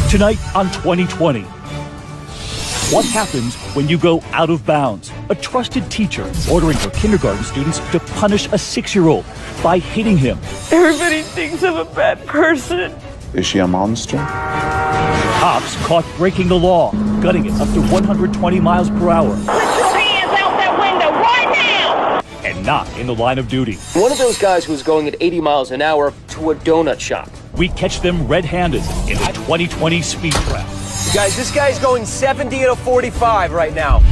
Tonight on 2020. What happens when you go out of bounds? A trusted teacher ordering her kindergarten students to punish a 6-year-old by hitting him. Everybody thinks I'm a bad person. Is she a monster? Cops caught breaking the law, gutting it up to 120 miles per hour. Put your hands out that window right now! And not in the line of duty. One of those guys who was going at 80 miles an hour to a donut shop. We catch them red-handed in the 2020 speed trap. Guys, this guy's going 70 at a 45 right now.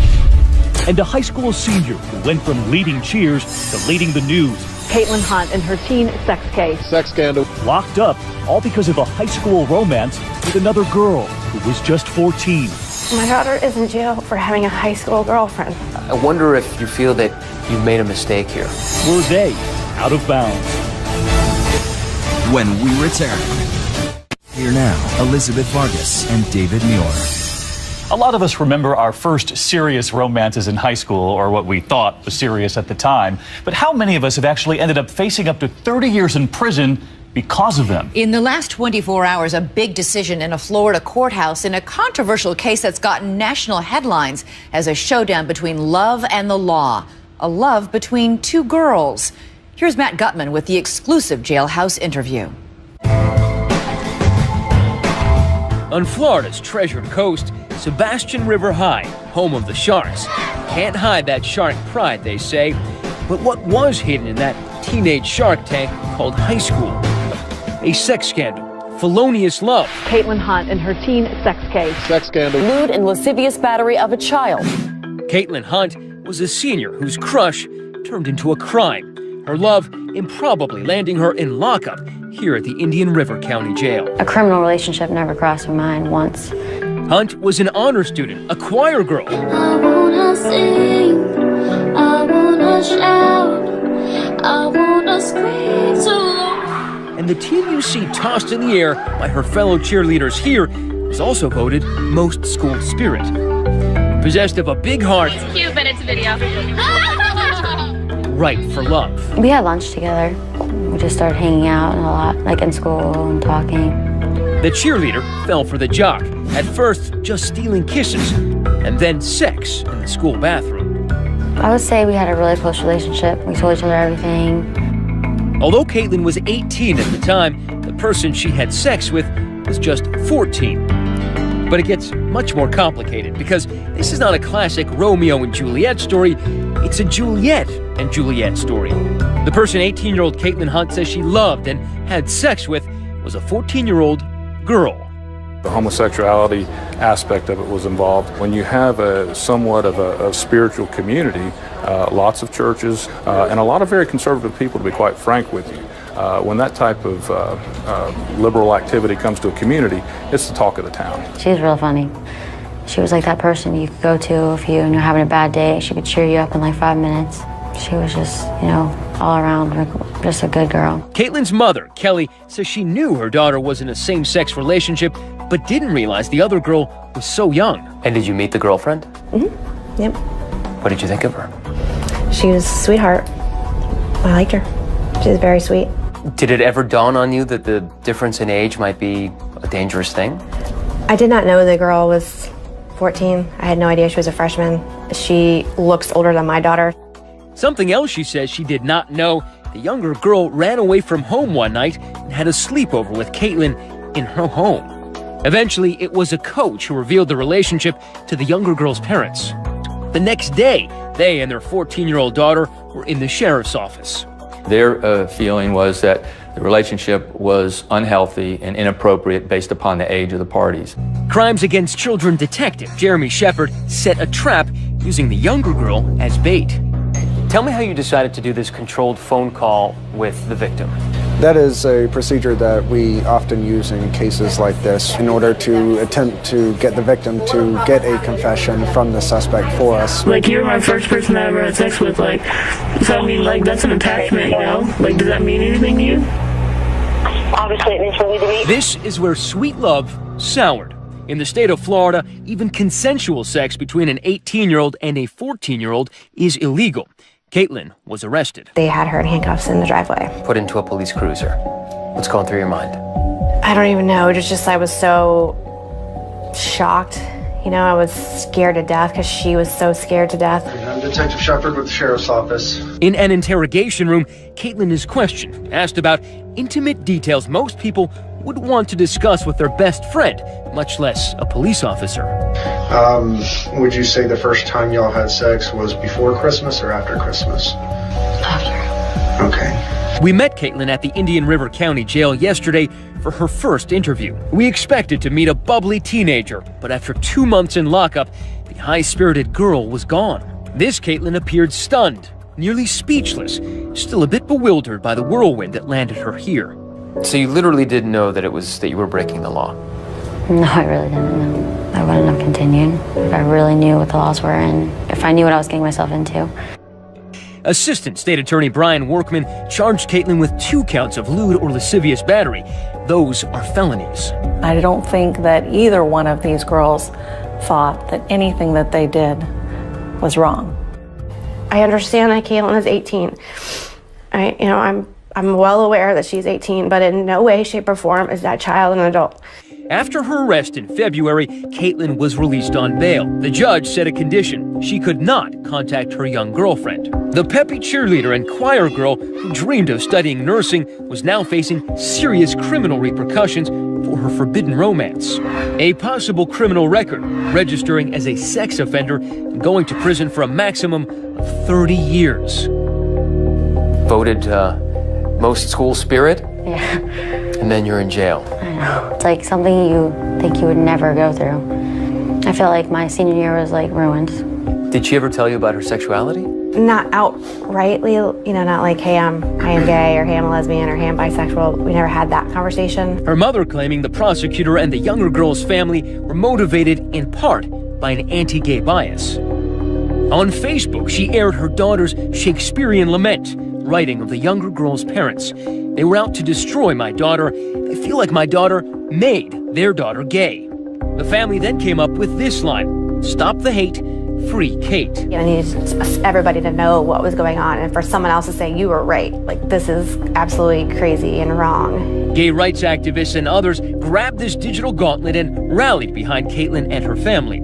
And a high school senior who went from leading cheers to leading the news. Caitlin Hunt and her teen sex case. Sex scandal. Locked up, all because of a high school romance with another girl who was just 14. My daughter is in jail for having a high school girlfriend. I wonder if you feel that you've made a mistake here. Were they out of bounds? When we return. Here now, Elizabeth Vargas and David Muir. A lot of us remember our first serious romances in high school, or what we thought was serious at the time. But how many of us have actually ended up facing up to 30 years in prison because of them? In the last 24 hours, a big decision in a Florida courthouse in a controversial case that's gotten national headlines as a showdown between love and the law. A love between two girls. Here's Matt Gutman with the exclusive jailhouse interview. On Florida's treasured coast, Sebastian River High, home of the Sharks. Can't hide that shark pride, they say. But what was hidden in that teenage shark tank called high school? A sex scandal, felonious love. Caitlin Hunt and her teen sex case. Sex scandal. Lewd and lascivious battery of a child. Caitlin Hunt was a senior whose crush turned into a crime. Her love improbably landing her in lockup here at the Indian River County Jail. A criminal relationship never crossed my mind once. Hunt was an honor student, a choir girl. I wanna sing, I wanna shout, I wanna scream so loud. And the team you see tossed in the air by her fellow cheerleaders here was also voted most school spirit. Possessed of a big heart. It's cute, but it's a video. Right for love. We had lunch together. We just started hanging out a lot, like in school and talking. The cheerleader fell for the jock. At first, just stealing kisses, and then sex in the school bathroom. I would say we had a really close relationship. We told each other everything. Although Caitlin was 18 at the time, the person she had sex with was just 14. But it gets much more complicated because this is not a classic Romeo and Juliet story. It's a Juliet and Juliet story. The person 18-year-old Caitlin Hunt says she loved and had sex with was a 14-year-old girl. The homosexuality aspect of it was involved. When you have somewhat of a spiritual community, lots of churches, and a lot of very conservative people, to be quite frank with you, when that type of liberal activity comes to a community, it's the talk of the town. She was real funny. She was like that person you could go to if you're having a bad day. She could cheer you up in like 5 minutes. She was just, all around, just a good girl. Caitlin's mother, Kelly, says she knew her daughter was in a same-sex relationship, but didn't realize the other girl was so young. And did you meet the girlfriend? Mm-hmm. Yep. What did you think of her? She was a sweetheart. I liked her. She was very sweet. Did it ever dawn on you that the difference in age might be a dangerous thing? I did not know the girl was 14. I had no idea she was a freshman. She looks older than my daughter. Something else she says she did not know, the younger girl ran away from home one night and had a sleepover with Caitlin in her home. Eventually, it was a coach who revealed the relationship to the younger girl's parents. The next day, they and their 14-year-old daughter were in the sheriff's office. Their feeling was that the relationship was unhealthy and inappropriate based upon the age of the parties. Crimes Against Children detective Jeremy Shepard set a trap using the younger girl as bait. Tell me how you decided to do this controlled phone call with the victim. That is a procedure that we often use in cases like this in order to attempt to get the victim to get a confession from the suspect for us. Like, you're my first person I ever had sex with, so I mean, that's an attachment, does that mean anything to you? Obviously, it means for me to me. This is where sweet love soured. In the state of Florida, even consensual sex between an 18-year-old and a 14-year-old is illegal. Caitlin was arrested. They had her in handcuffs in the driveway. Put into a police cruiser. What's going through your mind? I don't even know. It's just I was so shocked. You know, I was scared to death because she was so scared to death. I'm Detective Shepard with the Sheriff's Office. In an interrogation room, Caitlin is questioned, asked about intimate details most people would want to discuss with their best friend, much less a police officer. Would you say the first time y'all had sex was before Christmas or after Christmas? After. Okay. We met Caitlin at the Indian River County Jail yesterday for her first interview. We expected to meet a bubbly teenager, but after 2 months in lockup, the high-spirited girl was gone. This Caitlin appeared stunned, nearly speechless, still a bit bewildered by the whirlwind that landed her here. So you literally didn't know that you were breaking the law? No, I really didn't know. I wouldn't have continued if I really knew what the laws were and if I knew what I was getting myself into. Assistant State Attorney Brian Workman charged Caitlin with 2 counts of lewd or lascivious battery. Those are felonies. I don't think that either one of these girls thought that anything that they did was wrong. I understand that Caitlin is 18. I'm well aware that she's 18, but in no way, shape, or form is that child an adult. After her arrest in February, Caitlin was released on bail. The judge set a condition: she could not contact her young girlfriend. The peppy cheerleader and choir girl who dreamed of studying nursing was now facing serious criminal repercussions for her forbidden romance. A possible criminal record, registering as a sex offender and going to prison for a maximum of 30 years. Voted most school spirit? Yeah. And then you're in jail. I know. It's like something you think you would never go through. I felt like my senior year was like ruined. Did she ever tell you about her sexuality? Not outrightly, not like, hey, I am gay, or hey, I'm a lesbian, or hey, I'm bisexual. We never had that conversation. Her mother claiming the prosecutor and the younger girl's family were motivated in part by an anti-gay bias. On Facebook, she aired her daughter's Shakespearean lament, writing of the younger girl's parents. They were out to destroy my daughter. They feel like my daughter made their daughter gay. The family then came up with this line: stop the hate, free Kate. I needed everybody to know what was going on, and for someone else to say you were right. Like, this is absolutely crazy and wrong. Gay rights activists and others grabbed this digital gauntlet and rallied behind Caitlin and her family.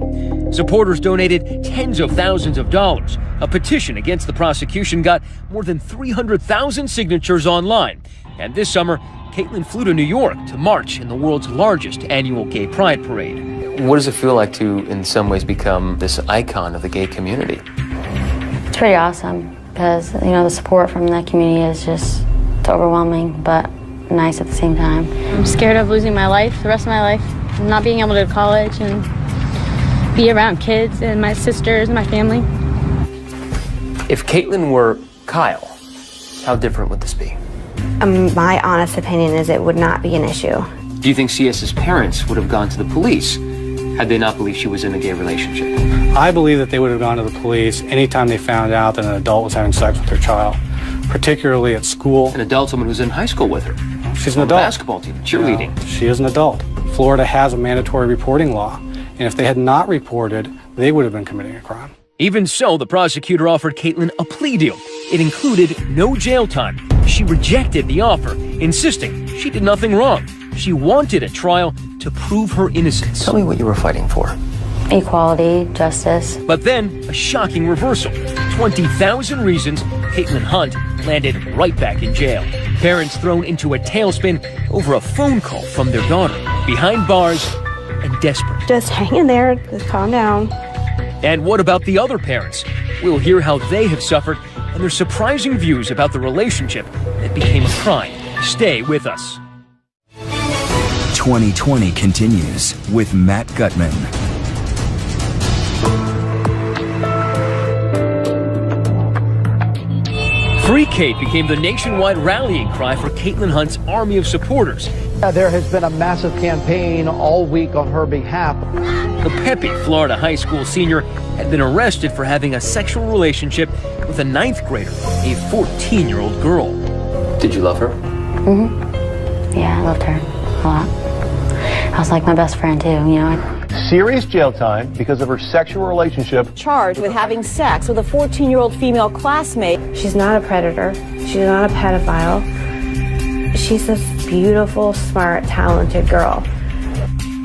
Supporters donated tens of thousands of dollars. A petition against the prosecution got more than 300,000 signatures online. And this summer, Caitlin flew to New York to march in the world's largest annual gay pride parade. What does it feel like to, in some ways, become this icon of the gay community? It's pretty awesome because, the support from the community is just, it's overwhelming, but nice at the same time. I'm scared of losing my life, the rest of my life, not being able to go to college and be around kids and my sisters and my family. If Caitlin were Kyle, how different would this be? My honest opinion is it would not be an issue. Do you think CS's parents would have gone to the police had they not believed she was in a gay relationship? I believe that they would have gone to the police anytime they found out that an adult was having sex with their child, particularly at school. An adult, someone who's in high school with her. She's an adult. Basketball team, cheerleading. She is an adult. Florida has a mandatory reporting law, and if they had not reported, they would have been committing a crime. Even so, the prosecutor offered Caitlin a plea deal. It included no jail time. She rejected the offer, insisting she did nothing wrong. She wanted a trial to prove her innocence. Tell me what you were fighting for. Equality, justice. But then, a shocking reversal. 20,000 reasons, Caitlin Hunt landed right back in jail. Parents thrown into a tailspin over a phone call from their daughter. Behind bars and desperate. Just hang in there, just calm down. And what about the other parents? We'll hear how they have suffered and their surprising views about the relationship that became a crime. Stay with us. 2020 continues with Matt Gutman. Free Kate became the nationwide rallying cry for Caitlin Hunt's army of supporters. There has been a massive campaign all week on her behalf. The peppy Florida high school senior had been arrested for having a sexual relationship with a 9th grader, a 14-year-old girl. Did you love her? Mm-hmm. Yeah, I loved her a lot. I was like my best friend too, Serious jail time because of her sexual relationship. Charged with having sex with a 14-year-old female classmate. She's not a predator. She's not a pedophile. She's this beautiful, smart, talented girl.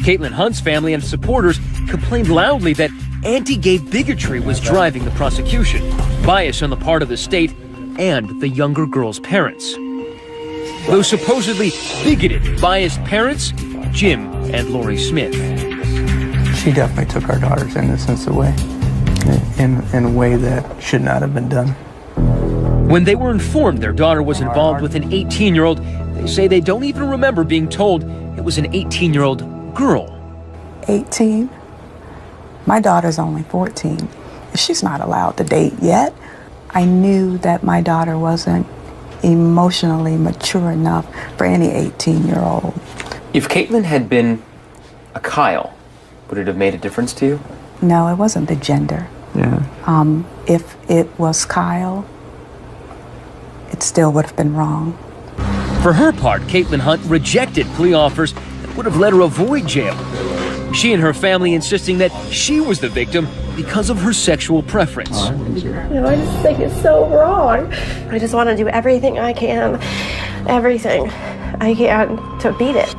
Caitlin Hunt's family and supporters complained loudly that anti-gay bigotry was driving the prosecution, bias on the part of the state and the younger girl's parents. Those supposedly bigoted, biased parents, Jim and Lori Smith. She definitely took our daughter's innocence away in a way that should not have been done. When they were informed their daughter was involved with an 18-year-old, they say they don't even remember being told it was an 18-year-old girl. 18? My daughter's only 14. She's not allowed to date yet. I knew that my daughter wasn't emotionally mature enough for any 18-year-old. If Caitlin had been a Kyle, would it have made a difference to you? No, it wasn't the gender. Yeah. If it was Kyle, it still would have been wrong. For her part, Caitlin Hunt rejected plea offers that would have let her avoid jail. She and her family insisting that she was the victim because of her sexual preference. I just think it's so wrong. I just want to do everything I can, everything I can to beat it.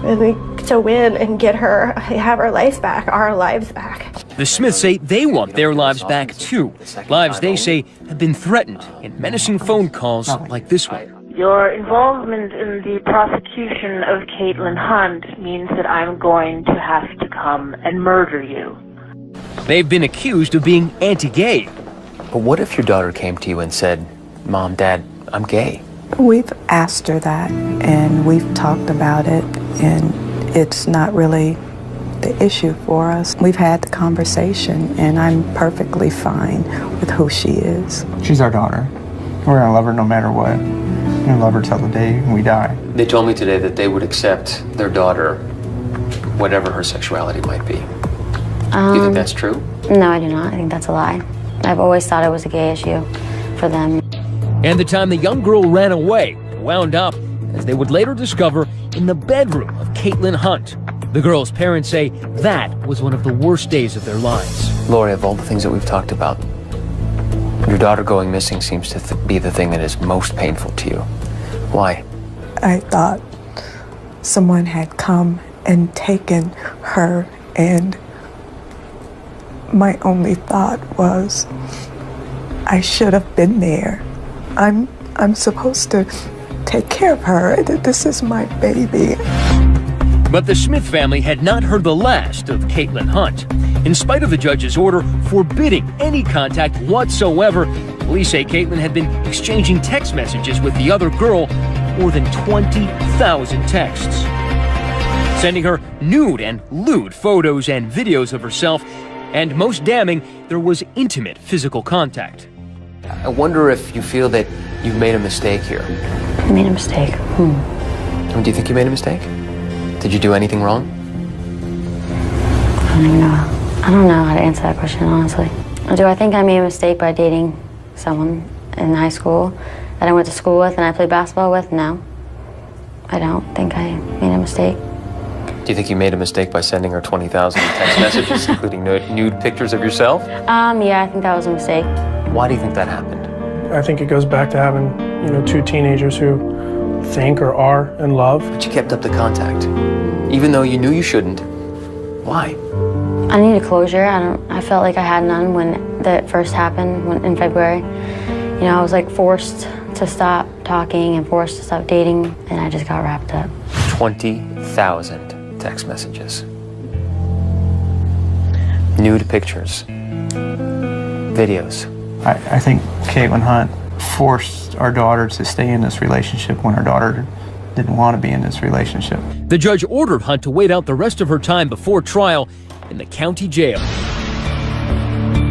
And to win and get her, have her life back, our lives back. The Smiths say they want their lives back too. Lives they say have been threatened in menacing phone calls like this one. Your involvement in the prosecution of Caitlin Hunt means that I'm going to have to come and murder you. They've been accused of being anti-gay. But what if your daughter came to you and said, Mom, Dad, I'm gay? We've asked her that, and we've talked about it, and it's not really the issue for us. We've had the conversation, and I'm perfectly fine with who she is. She's our daughter. We're gonna love her no matter what. We're gonna love her till the day we die. They told me today that they would accept their daughter, whatever her sexuality might be. Do you think that's true? No, I do not. I think that's a lie. I've always thought it was a gay issue for them. And the time the young girl ran away wound up, as they would later discover, in the bedroom of Caitlin Hunt. The girl's parents say that was one of the worst days of their lives. Lori, of all the things that we've talked about, your daughter going missing seems to be the thing that is most painful to you. Why? I thought someone had come and taken her, and my only thought was I should have been there. I'm supposed to take care of her. This is my baby. But the Smith family had not heard the last of Caitlin Hunt. In spite of the judge's order forbidding any contact whatsoever, police say Caitlin had been exchanging text messages with the other girl, more than 20,000 texts, sending her nude and lewd photos and videos of herself, and most damning, there was intimate physical contact. I wonder if you feel that you've made a mistake here. I made a mistake. Do you think you made a mistake? Did you do anything wrong? I don't know how to answer that question, honestly. Do I think I made a mistake by dating someone in high school that I went to school with and I played basketball with? No. I don't think I made a mistake. Do you think you made a mistake by sending her 20,000 text messages, including nude pictures of yourself? Yeah, I think that was a mistake. Why do you think that happened? I think it goes back to having, two teenagers who think or are in love. But you kept up the contact, even though you knew you shouldn't. Why? I needed closure. I felt like I had none when that first happened in February. I was like forced to stop talking and forced to stop dating, and I just got wrapped up. 20,000 text messages. Nude pictures. Videos. I think Caitlin Hunt forced our daughter to stay in this relationship when our daughter didn't want to be in this relationship. The judge ordered Hunt to wait out the rest of her time before trial in the county jail.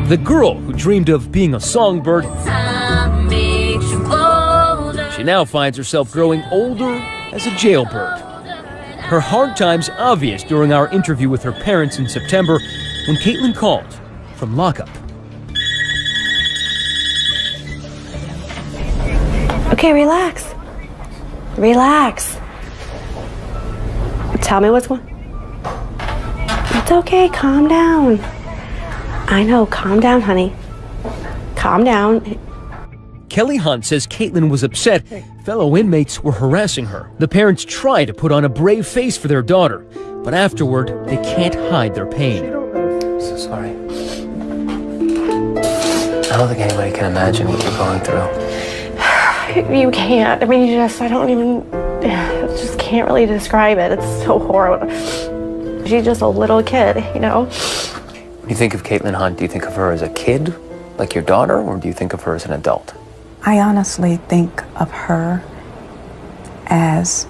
The girl who dreamed of being a songbird, she now finds herself growing older as a jailbird. Her hard times obvious during our interview with her parents in September when Caitlin called from lockup. Okay, relax. Relax. Tell me what's going on. It's okay, calm down. I know, calm down, honey. Calm down. Kelly Hunt says Caitlin was upset fellow inmates were harassing her. The parents tried to put on a brave face for their daughter, but afterward, they can't hide their pain. I'm so sorry. I don't think anybody can imagine what you're going through. You can't. I mean, just can't really describe it. It's so horrible. She's just a little kid, you know? When you think of Caitlin Hunt, do you think of her as a kid, like your daughter, or do you think of her as an adult? I honestly think of her as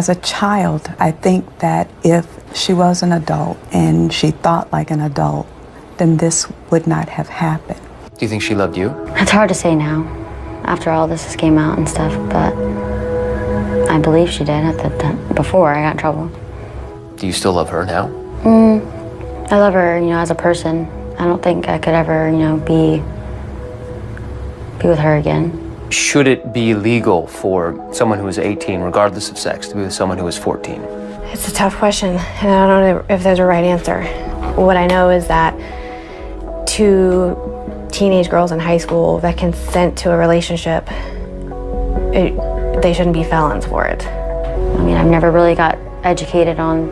a child. I think that if she was an adult and she thought like an adult, then this would not have happened. Do you think she loved you? It's hard to say now, after all this came out and stuff, but I believe she did before I got in trouble. Do you still love her now? I love her, as a person. I don't think I could ever, be with her again. Should it be legal for someone who is 18, regardless of sex, to be with someone who is 14? It's a tough question, and I don't know if there's a right answer. What I know is that 2 teenage girls in high school that consent to a relationship, they shouldn't be felons for it. I mean, I've never really got educated on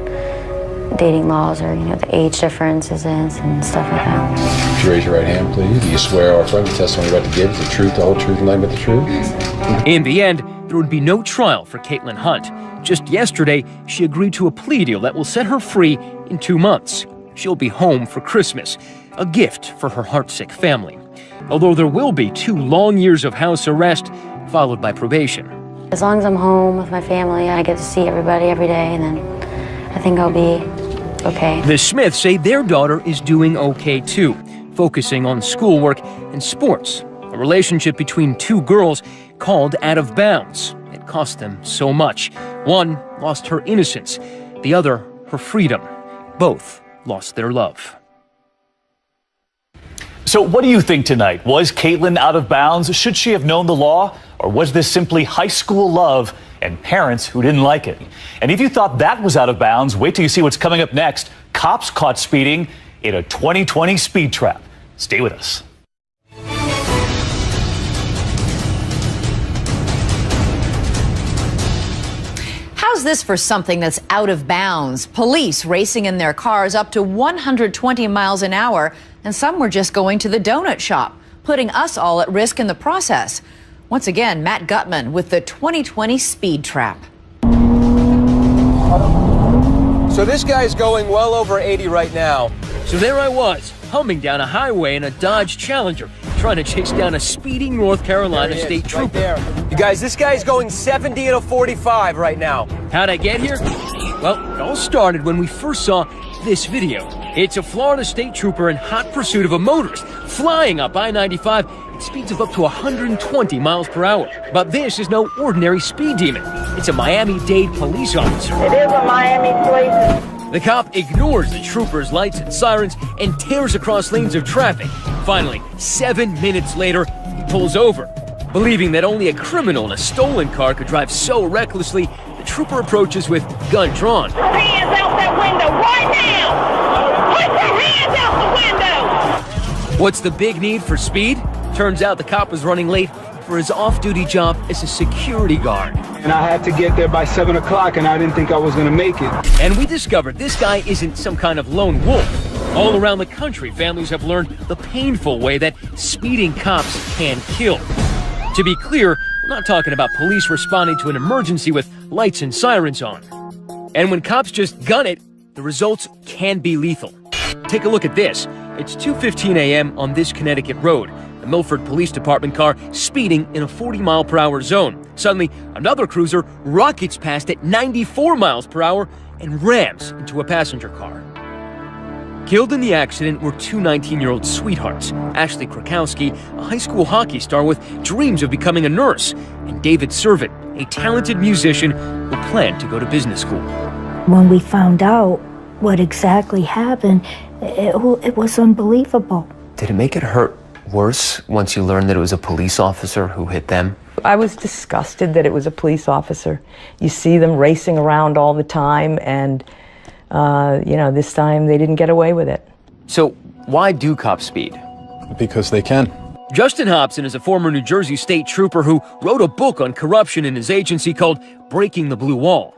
dating laws or, the age differences and stuff like that. Would you raise your right hand, please? Do you swear or affirm the testimony you're about to give is the truth, the whole truth, and nothing but the truth? In the end, there would be no trial for Caitlin Hunt. Just yesterday, she agreed to a plea deal that will set her free in 2 months. She'll be home for Christmas, a gift for her heartsick family. Although there will be 2 long years of house arrest, followed by probation. As long as I'm home with my family, I get to see everybody every day, and then I think I'll be okay. The Smiths say their daughter is doing okay too, focusing on schoolwork and sports. A relationship between 2 girls called out of bounds. It cost them so much. One lost her innocence, the other her freedom. Both lost their love. So what do you think tonight? Was Caitlin out of bounds? Should she have known the law? Or was this simply high school love and parents who didn't like it? And if you thought that was out of bounds, wait till you see what's coming up next. Cops caught speeding in a 2020 speed trap. Stay with us. How's this for something that's out of bounds? Police racing in their cars up to 120 miles an hour, and some were just going to the donut shop, putting us all at risk in the process. Once again, Matt Gutman with the 2020 speed trap. So this guy's going well over 80 right now. So there I was, humming down a highway in a Dodge Challenger, trying to chase down a speeding North Carolina state trooper. Right there. You guys, this guy's going 70 at a 45 right now. How'd I get here? Well, it all started when we first saw this video. It's a Florida state trooper in hot pursuit of a motorist, flying up I-95 at speeds of up to 120 miles per hour. But this is no ordinary speed demon. It's a Miami-Dade police officer. It is a Miami police. The cop ignores the trooper's lights and sirens and tears across lanes of traffic. Finally, 7 minutes later, he pulls over. Believing that only a criminal in a stolen car could drive so recklessly, the trooper approaches with gun drawn. Put your hands out that window right now! Put your hands out the window! What's the big need for speed? Turns out the cop was running late for his off-duty job as a security guard. And I had to get there by 7 o'clock, and I didn't think I was going to make it. And we discovered this guy isn't some kind of lone wolf. All around the country, families have learned the painful way that speeding cops can kill. To be clear, we're not talking about police responding to an emergency with lights and sirens on. And when cops just gun it, the results can be lethal. Take a look at this. It's 2:15 a.m. on this Connecticut road. The Milford Police Department car speeding in a 40-mile-per-hour zone. Suddenly, another cruiser rockets past at 94 miles per hour and rams into a passenger car. Killed in the accident were 2 19-year-old sweethearts, Ashley Krakowski, a high school hockey star with dreams of becoming a nurse, and David Servit, a talented musician who planned to go to business school. When we found out what exactly happened, it was unbelievable. Did it make it hurt worse once you learned that it was a police officer who hit them? I was disgusted that it was a police officer. You see them racing around all the time, and this time they didn't get away with it. So why do cops speed? Because they can. Justin Hobson is a former New Jersey state trooper who wrote a book on corruption in his agency called Breaking the Blue Wall.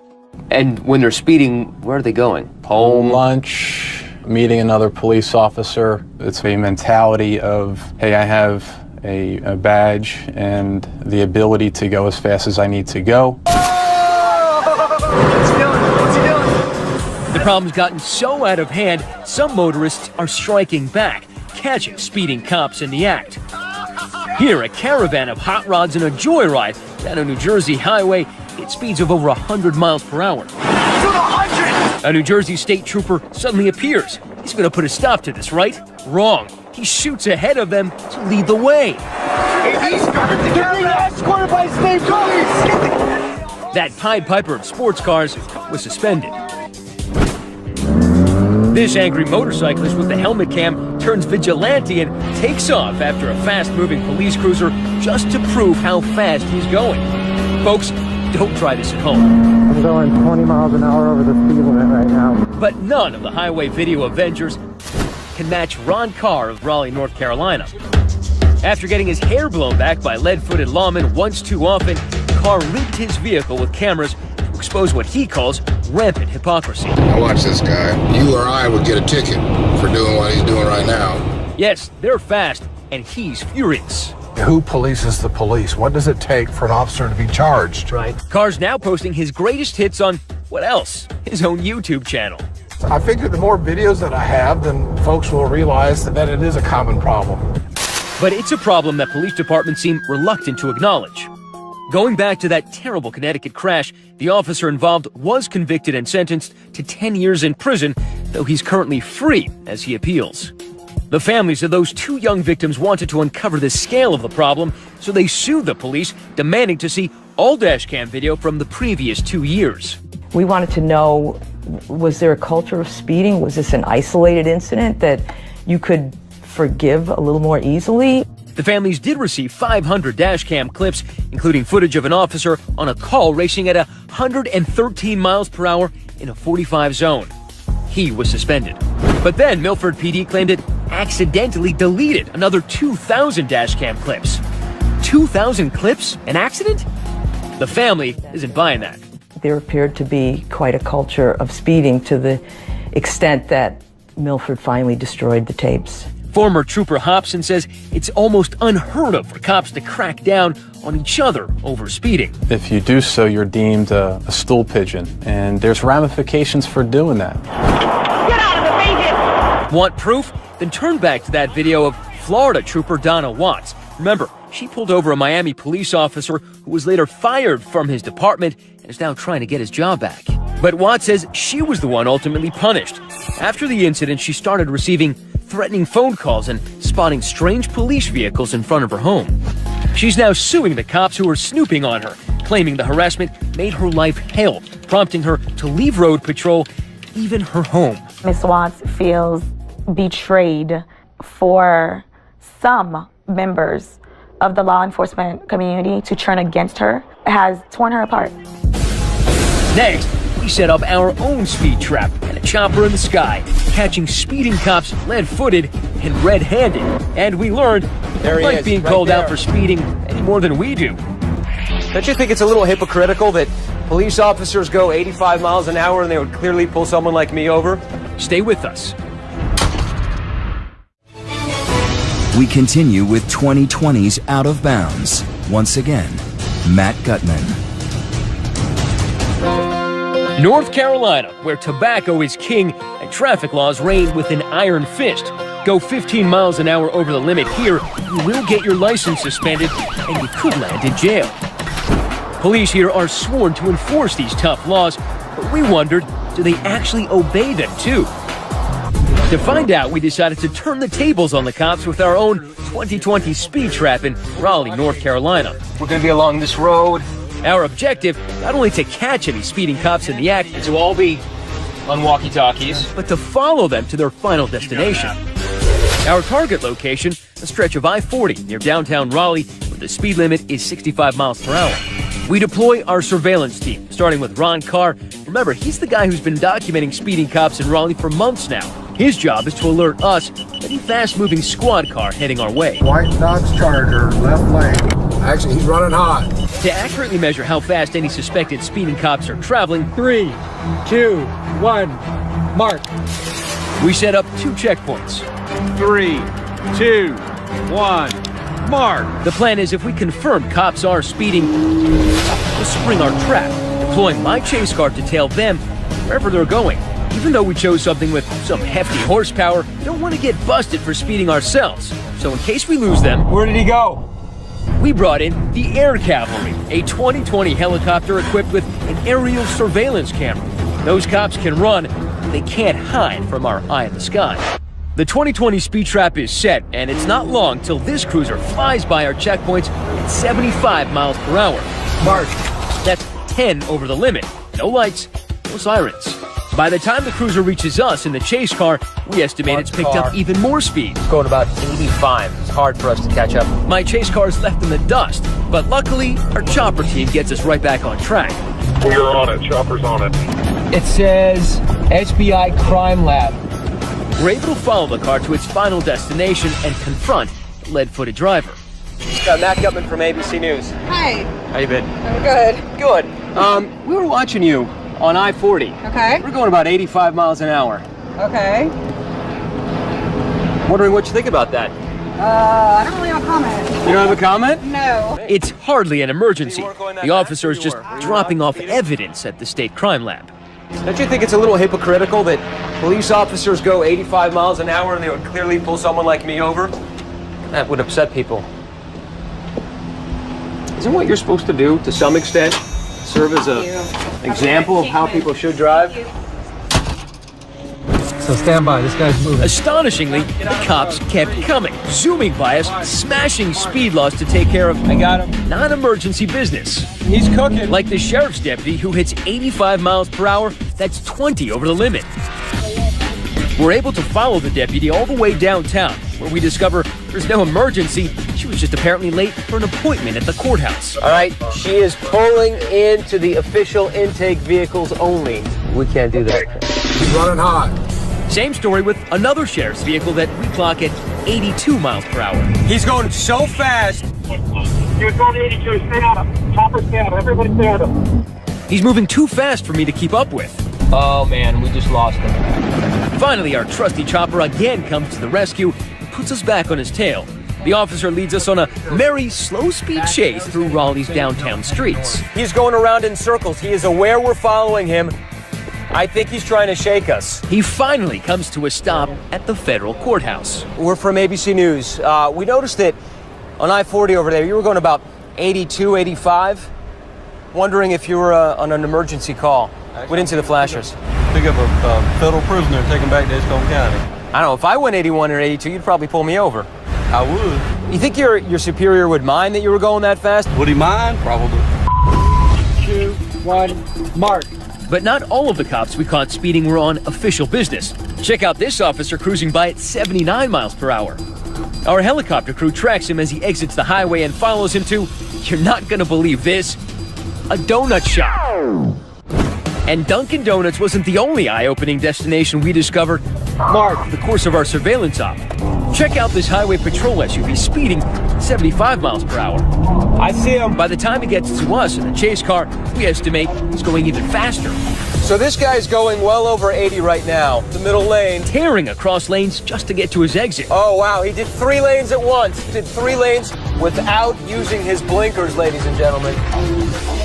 And when they're speeding, where are they going? Home? Lunch, meeting another police officer. It's a mentality of, hey, I have a badge and the ability to go as fast as I need to go. The problem's gotten so out of hand, some motorists are striking back, catching speeding cops in the act. Here, a caravan of hot rods and a joyride down a New Jersey highway hit speeds of over 100 miles per hour. A New Jersey state trooper suddenly appears. He's going to put a stop to this, right? Wrong. He shoots ahead of them to lead the way. Escorted by state police. That Pied Piper of sports cars was suspended. This angry motorcyclist with the helmet cam turns vigilante and takes off after a fast-moving police cruiser just to prove how fast he's going. Folks, don't try this at home. I'm going 20 miles an hour over the speed limit right now. But none of the highway video avengers can match Ron Carr of Raleigh, North Carolina. After getting his hair blown back by lead-footed lawmen once too often, Carr linked his vehicle with cameras to expose what he calls rampant hypocrisy. Now watch this guy. You or I would get a ticket for doing what he's doing right now. Yes, they're fast, and he's furious. Who polices the police? What does it take for an officer to be charged? Right. Carr's now posting his greatest hits on, what else? His own YouTube channel. I figure the more videos that I have, then folks will realize that it is a common problem. But it's a problem that police departments seem reluctant to acknowledge. Going back to that terrible Connecticut crash, the officer involved was convicted and sentenced to 10 years in prison, though he's currently free as he appeals. The families of those two young victims wanted to uncover the scale of the problem, so they sued the police, demanding to see all dashcam video from the previous 2 years. We wanted to know, was there a culture of speeding? Was this an isolated incident that you could forgive a little more easily? The families did receive 500 dashcam clips, including footage of an officer on a call racing at 113 miles per hour in a 45 zone. He was suspended. But then Milford PD claimed it accidentally deleted another 2,000 dashcam clips. 2,000 clips? An accident? The family isn't buying that. There appeared to be quite a culture of speeding to the extent that Milford finally destroyed the tapes. Former Trooper Hobson says it's almost unheard of for cops to crack down on each other over speeding. If you do so, you're deemed a stool pigeon, and there's ramifications for doing that. Get out of the vehicle! Want proof? Then turn back to that video of Florida Trooper Donna Watts. Remember, she pulled over a Miami police officer who was later fired from his department and is now trying to get his job back. But Watts says she was the one ultimately punished. After the incident, she started receiving threatening phone calls and spotting strange police vehicles in front of her home. She's now suing the cops who were snooping on her, claiming the harassment made her life hell, prompting her to leave road patrol, even her home. Ms. Watts feels betrayed for some members of the law enforcement community to turn against her. It has torn her apart. Next, we set up our own speed trap and a chopper in the sky, catching speeding cops lead-footed and red-handed. And we learned There he like is, being right called there. out for speeding any more than we do. Don't you think it's a little hypocritical that police officers go 85 miles an hour and they would clearly pull someone like me over? Stay with us. We continue with 2020's Out of Bounds. Once again, Matt Gutman. North Carolina, where tobacco is king and traffic laws reign with an iron fist. Go 15 miles an hour over the limit here, you will get your license suspended and you could land in jail. Police here are sworn to enforce these tough laws, but we wondered, do they actually obey them too? To find out, we decided to turn the tables on the cops with our own 2020 speed trap in Raleigh, North Carolina. We're going to be along this road. Our objective, not only to catch any speeding cops in the act, And to all be on walkie-talkies. but to follow them to their final destination. Our target location, a stretch of I-40 near downtown Raleigh, where the speed limit is 65 miles per hour. We deploy our surveillance team, starting with Ron Carr. Remember, he's the guy who's been documenting speeding cops in Raleigh for months now. His job is to alert us of any fast-moving squad car heading our way. White Dodge Charger, left lane. Actually, he's running hot. To accurately measure how fast any suspected speeding cops are traveling, 3, 2, 1, mark. we set up 2 checkpoints. 3, 2, 1, mark. The plan is if we confirm cops are speeding, we'll spring our trap, deploying my chase car to tail them wherever they're going. Even though we chose something with some hefty horsepower, we don't want to get busted for speeding ourselves. So in case we lose them... Where did he go? We brought in the Air Cavalry, a 2020 helicopter equipped with an aerial surveillance camera. Those cops can run, they can't hide from our eye in the sky. The 2020 speed trap is set, and it's not long till this cruiser flies by our checkpoints at 75 miles per hour. Mark. That's 10 over the limit. No lights, no sirens. By the time the cruiser reaches us in the chase car, we estimate it's picked up even more speed. It's going about 85. It's hard for us to catch up. My chase car's left in the dust, but luckily, our chopper team gets us right back on track. We're on it. Chopper's on it. It says SBI Crime Lab. We're able to follow the car to its final destination and confront the lead-footed driver. Matt Gutman from ABC News. Hi. How you been? I'm good. Good. We were watching you on I-40. Okay. We're going about 85 miles an hour. Okay. Wondering what you think about that. I don't really have a comment. You don't have a comment? No. It's hardly an emergency. The officer is just dropping off evidence at the state crime lab. Don't you think it's a little hypocritical that police officers go 85 miles an hour and they would clearly pull someone like me over? That would upset people. Isn't what you're supposed to do, to some extent, serve as an example of how people should drive? So stand by, this guy's moving. Astonishingly, the cops kept coming, zooming by us, smashing speed laws to take care of non-emergency business. He's cooking. Like the sheriff's deputy who hits 85 miles per hour, that's 20 over the limit. We're able to follow the deputy all the way downtown, where we discover there's no emergency. She was just apparently late for an appointment at the courthouse. All right, she is pulling into the official intake vehicles only. We can't do that. He's running hot. Same story with another sheriff's vehicle that we clock at 82 miles per hour. He's going so fast. He was going 82. Stay on him. Chopper, stay on him. Everybody stay on him. He's moving too fast for me to keep up with. Oh man, we just lost him. Finally, our trusty chopper again comes to the rescue and puts us back on his tail. The officer leads us on a merry, slow-speed chase through Raleigh's downtown streets. He's going around in circles. He is aware we're following him. I think he's trying to shake us. He finally comes to a stop at the federal courthouse. We're from ABC News. We noticed that on I-40 over there, you were going about 82, 85. Wondering if you were on an emergency call. We didn't see the flashers. Pick up a federal prisoner and take him back to Edgecombe County. I don't know, if I went 81 or 82, you'd probably pull me over. I would. You think your superior would mind that you were going that fast? Would he mind? Probably. 2, 1, mark. But not all of the cops we caught speeding were on official business. Check out this officer cruising by at 79 miles per hour. Our helicopter crew tracks him as he exits the highway and follows him to, you're not gonna believe this, a donut shop. And Dunkin' Donuts wasn't the only eye-opening destination we discovered. Mark, the course of our surveillance op. Check out this highway patrol SUV speeding 75 miles per hour. I see him. By the time he gets to us in the chase car, we estimate he's going even faster. So this guy's going well over 80 right now, the middle lane. Tearing across lanes just to get to his exit. Oh, wow, he did 3 lanes at once. Did 3 lanes without using his blinkers, ladies and gentlemen.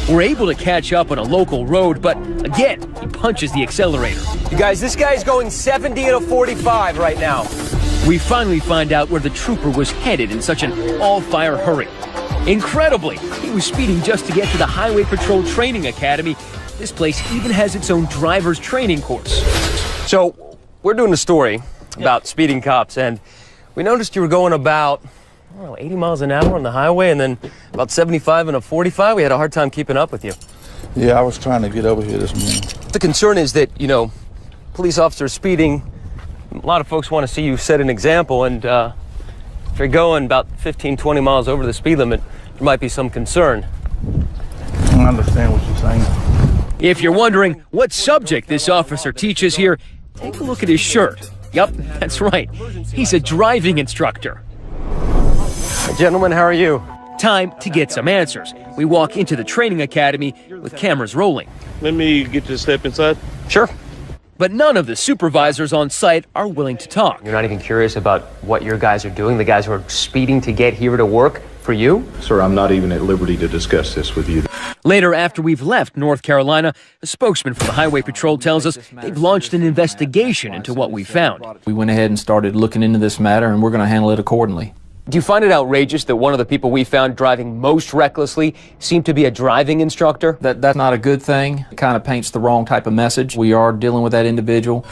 We're able to catch up on a local road, but again, he punches the accelerator. You guys, this guy's going 70 at a 45 right now. We finally find out where the trooper was headed in such an all-fire hurry. Incredibly, he was speeding just to get to the Highway Patrol Training Academy. This place even has its own driver's training course. So, we're doing a story about speeding cops, and we noticed you were going about 80 miles an hour on the highway, and then about 75 and a 45. We had a hard time keeping up with you. Yeah, I was trying to get over here this morning. The concern is that, police officers speeding, a lot of folks want to see you set an example, and if you're going about 15, 20 miles over the speed limit, there might be some concern. I understand what you're saying. If you're wondering what subject this officer teaches here, take a look at his shirt. Yup, that's right. He's a driving instructor. Gentlemen, how are you? Time to get some answers. We walk into the training academy with cameras rolling. Let me get you to step inside. Sure. But none of the supervisors on site are willing to talk. You're not even curious about what your guys are doing, the guys who are speeding to get here to work for you? Sir, I'm not even at liberty to discuss this with you. Later, after we've left North Carolina, a spokesman for the Highway Patrol tells us they've launched an investigation into what we found. We went ahead and started looking into this matter, and we're going to handle it accordingly. Do you find it outrageous that one of the people we found driving most recklessly seemed to be a driving instructor? That's not a good thing. It kind of paints the wrong type of message. We are dealing with that individual.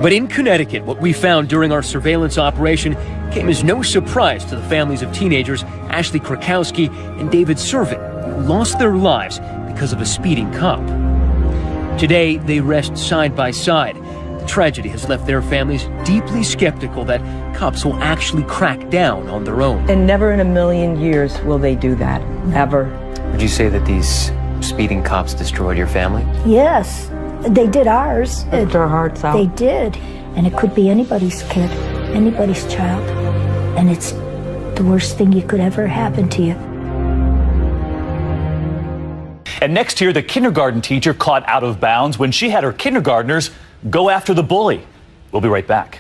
But in Connecticut, what we found during our surveillance operation came as no surprise to the families of teenagers Ashley Krakowski and David Servin, who lost their lives because of a speeding cop. Today, they rest side by side. The tragedy has left their families deeply skeptical that cops will actually crack down on their own. And never in a million years will they do that. Never. Would you say that these speeding cops destroyed your family? Yes, they did ours. Ripped our hearts out. They did. And it could be anybody's kid, anybody's child. And it's the worst thing you could ever happen to you. And next year, the kindergarten teacher caught out of bounds when she had her kindergartners go after the bully. We'll be right back.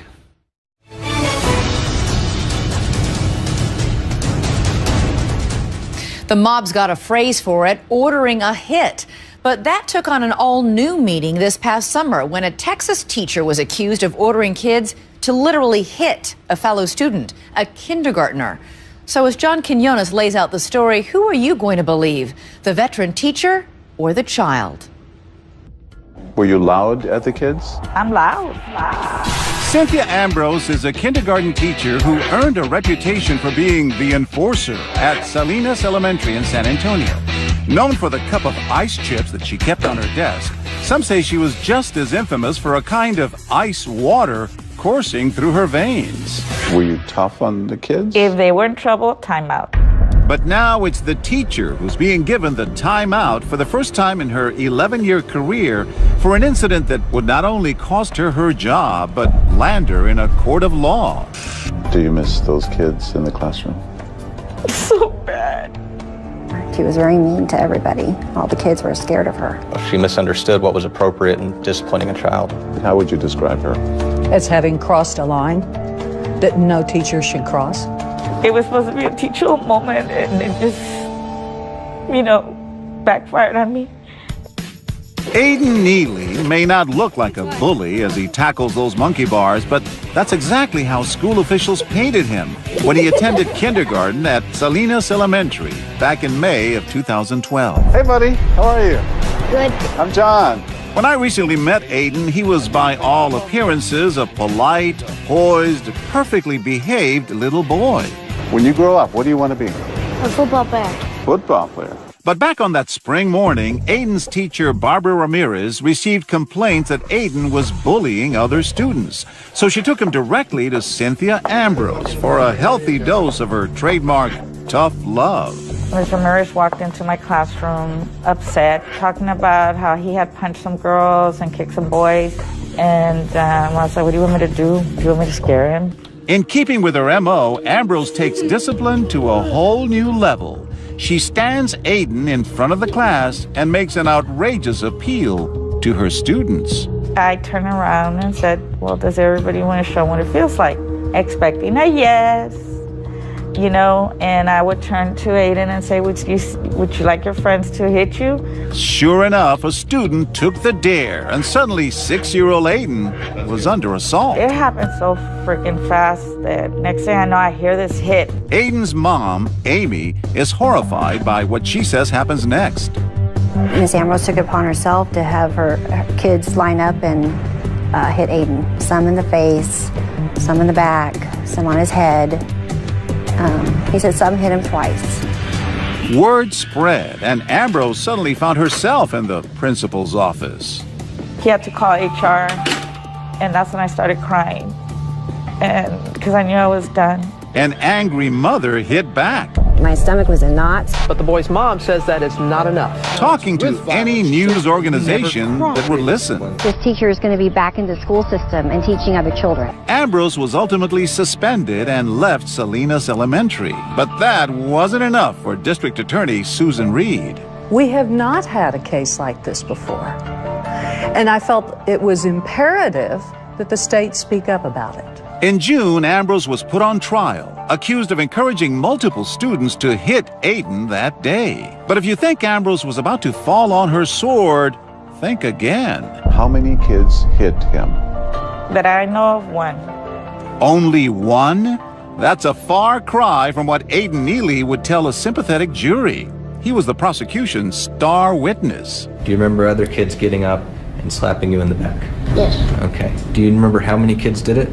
The mob's got a phrase for it, ordering a hit. But that took on an all-new meaning this past summer when a Texas teacher was accused of ordering kids to literally hit a fellow student, a kindergartner. So as John Quinones lays out the story, who are you going to believe, the veteran teacher or the child? Were you loud at the kids? I'm loud. Cynthia Ambrose is a kindergarten teacher who earned a reputation for being the enforcer at Salinas Elementary in San Antonio. Known for the cup of ice chips that she kept on her desk, some say she was just as infamous for a kind of ice water coursing through her veins. Were you tough on the kids? If they were in trouble, timeout. But now it's the teacher who's being given the timeout for the first time in her 11-year career for an incident that would not only cost her her job, but land her in a court of law. Do you miss those kids in the classroom? So bad. She was very mean to everybody. All the kids were scared of her. She misunderstood what was appropriate in disciplining a child. How would you describe her? As having crossed a line that no teacher should cross. It was supposed to be a teachable moment, and it just, backfired on me. Aiden Neely may not look like a bully as he tackles those monkey bars, but that's exactly how school officials painted him when he attended kindergarten at Salinas Elementary back in May of 2012. Hey, buddy. How are you? Good. I'm John. When I recently met Aiden, he was by all appearances a polite, poised, perfectly behaved little boy. When you grow up, what do you want to be? A football player. Football player. But back on that spring morning, Aiden's teacher, Barbara Ramirez, received complaints that Aiden was bullying other students. So she took him directly to Cynthia Ambrose for a healthy dose of her trademark tough love. Ms. Ramirez walked into my classroom upset, talking about how he had punched some girls and kicked some boys. And I was like, what do you want me to do? Do you want me to scare him? In keeping with her M.O., Ambrose takes discipline to a whole new level. She stands Aiden in front of the class and makes an outrageous appeal to her students. I turned around and said, well, does everybody want to show what it feels like? Expecting a yes, and I would turn to Aiden and say, would you like your friends to hit you? Sure enough, a student took the dare, and suddenly 6-year-old Aiden was under assault. It happened so freaking fast that next thing I know, I hear this hit. Aiden's mom, Amy, is horrified by what she says happens next. Miss Ambrose took it upon herself to have her kids line up and hit Aiden. Some in the face, some in the back, some on his head. He said some hit him twice. Word spread, and Ambrose suddenly found herself in the principal's office. He had to call HR, and that's when I started crying, and because I knew I was done. An angry mother hit back. My stomach was in knots. But the boy's mom says that is not enough. Talking to any news organization that would listen. This teacher is going to be back in the school system and teaching other children. Ambrose was ultimately suspended and left Salinas Elementary. But that wasn't enough for District Attorney Susan Reed. We have not had a case like this before. And I felt it was imperative that the state speak up about it. In June, Ambrose was put on trial, accused of encouraging multiple students to hit Aiden that day. But if you think Ambrose was about to fall on her sword, think again. How many kids hit him? That I know of, one. Only one? That's a far cry from what Aiden Neely would tell a sympathetic jury. He was the prosecution's star witness. Do you remember other kids getting up and slapping you in the back? Yes. Okay. Do you remember how many kids did it?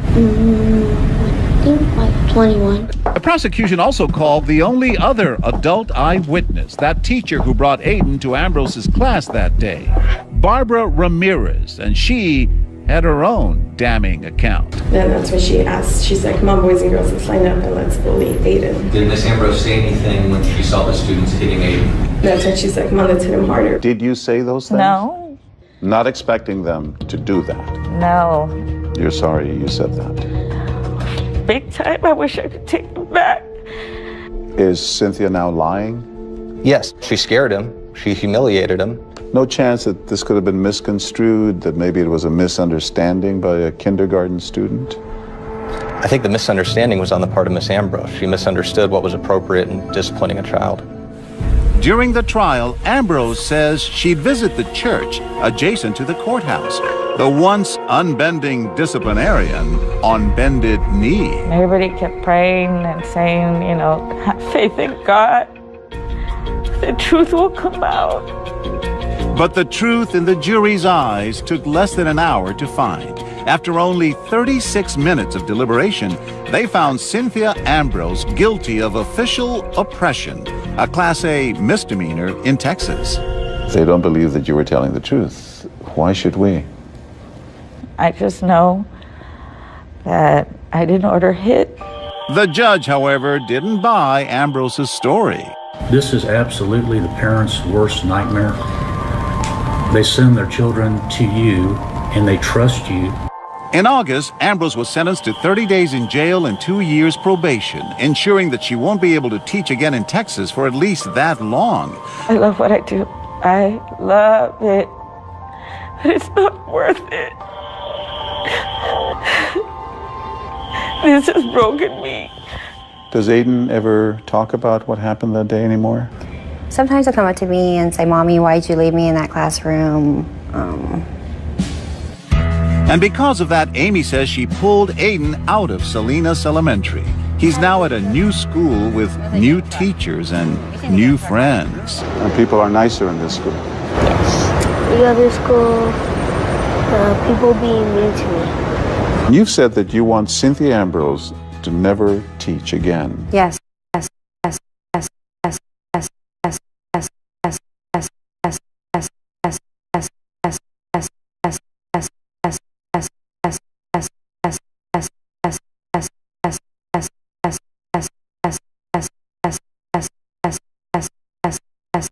I think like 21. The prosecution also called the only other adult eyewitness, that teacher who brought Aiden to Ambrose's class that day, Barbara Ramirez, and she had her own damning account. And that's when she asked, she said, come on boys and girls, let's line up and let's bully Aiden. Did Miss Ambrose say anything when she saw the students hitting Aiden? That's when she said, come on, let's hit him harder. Did you say those things? No. Not expecting them to do that. No. You're sorry you said that. Big time. I wish I could take them back. Is Cynthia now lying? Yes, she scared him. She humiliated him. No chance that this could have been misconstrued, that maybe it was a misunderstanding by a kindergarten student? I think the misunderstanding was on the part of Miss Ambrose. She misunderstood what was appropriate in disciplining a child. During the trial, Ambrose says she'd visit the church adjacent to the courthouse, the once unbending disciplinarian on bended knee. Everybody kept praying and saying, you know, have faith in God. The truth will come out. But the truth in the jury's eyes took less than an hour to find. After only 36 minutes of deliberation, they found Cynthia Ambrose guilty of official oppression, a Class A misdemeanor in Texas. They don't believe that you were telling the truth. Why should we? I just know that I didn't order hit. The judge, however, didn't buy Ambrose's story. This is absolutely the parents' worst nightmare. They send their children to you and they trust you. In August, Ambrose was sentenced to 30 days in jail and 2 years probation, ensuring that she won't be able to teach again in Texas for at least that long. I love what I do. I love it. But it's not worth it. This has broken me. Does Aiden ever talk about what happened that day anymore? Sometimes he'll come up to me and say, Mommy, why'd you leave me in that classroom? And because of that, Amy says she pulled Aiden out of Salinas Elementary. He's now at a new school with new teachers and new friends. And people are nicer in this school. Yes. The other school, people being mean to me. You've said that you want Cynthia Ambrose to never teach again. Yes.